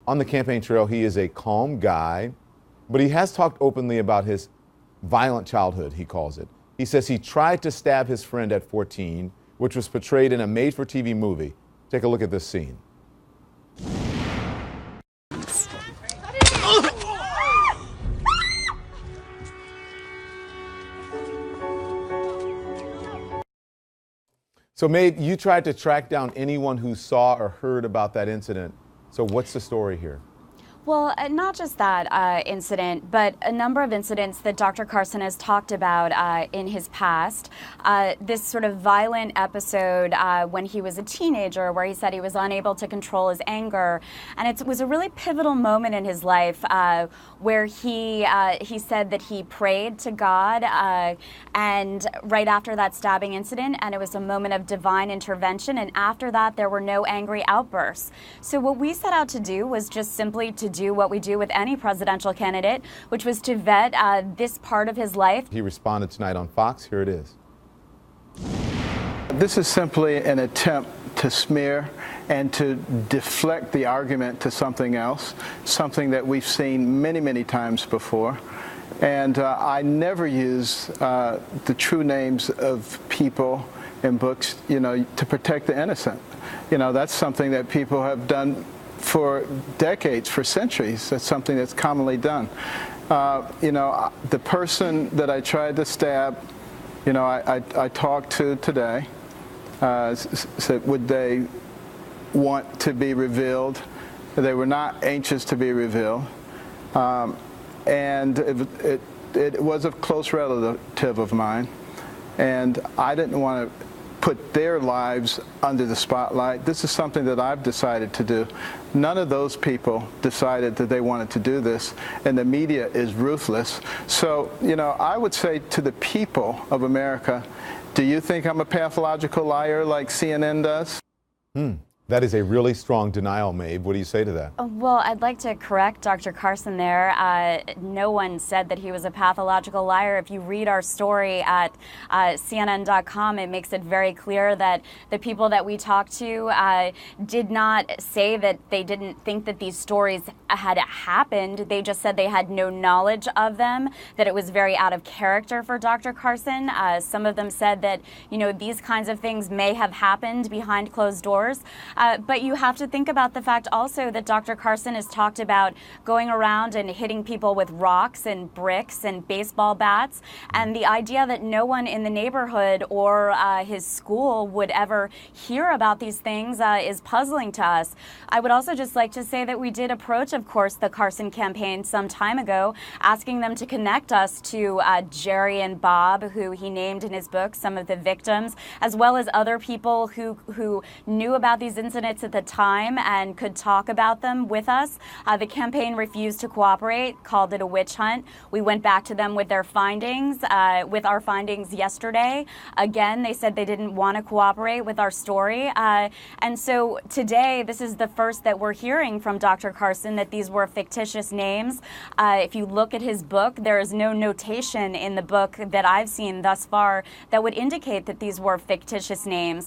On the campaign trail, he is a calm guy, but he has talked openly about his violent childhood, he calls it. He says he tried to stab his friend at 14, which was portrayed in a made-for-TV movie. Take a look at this scene. So, Maeve, you tried to track down anyone who saw or heard about that incident. So what's the story here? Well, not just that incident, but a number of incidents that Dr. Carson has talked about in his past. This sort of violent episode when he was a teenager where he said he was unable to control his anger. And it was a really pivotal moment in his life where he said that he prayed to God and right after that stabbing incident, and it was a moment of divine intervention. And after that, there were no angry outbursts. So what we set out to do was just simply to do what we do with any presidential candidate, which was to vet this part of his life. He responded tonight on Fox. Here it is. This is simply an attempt to smear and to deflect the argument to something else, something that we've seen many, many times before. And I never use the true names of people in books, to protect the innocent. That's something that people have done for decades, for centuries. That's something that's commonly done. The person that I tried to stab, I talked to today, said would they want to be revealed. They were not anxious to be revealed. And it was a close relative of mine. And I didn't want to put their lives under the spotlight. This is something that I've decided to do. None of those people decided that they wanted to do this, and the media is ruthless. So, I would say to the people of America, do you think I'm a pathological liar like CNN does? That is a really strong denial, Maeve. What do you say to that? Well, I'd like to correct Dr. Carson there. No one said that he was a pathological liar. If you read our story at CNN.com, it makes it very clear that the people that we talked to did not say that they didn't think that these stories had happened. They just said they had no knowledge of them, that it was very out of character for Dr. Carson. Some of them said that, these kinds of things may have happened behind closed doors. But you have to think about the fact also that Dr. Carson has talked about going around and hitting people with rocks and bricks and baseball bats. And the idea that no one in the neighborhood or his school would ever hear about these things is puzzling to us. I would also just like to say that we did approach, of course, the Carson campaign some time ago, asking them to connect us to Jerry and Bob, who he named in his book, some of the victims, as well as other people who knew about these incidents at the time and could talk about them with us. The campaign refused to cooperate, called it a witch hunt. We went back to them with their findings, with our findings yesterday. Again, they said they didn't want to cooperate with our story. And so today, this is the first that we're hearing from Dr. Carson that these were fictitious names. If you look at his book, there is no notation in the book that I've seen thus far that would indicate that these were fictitious names.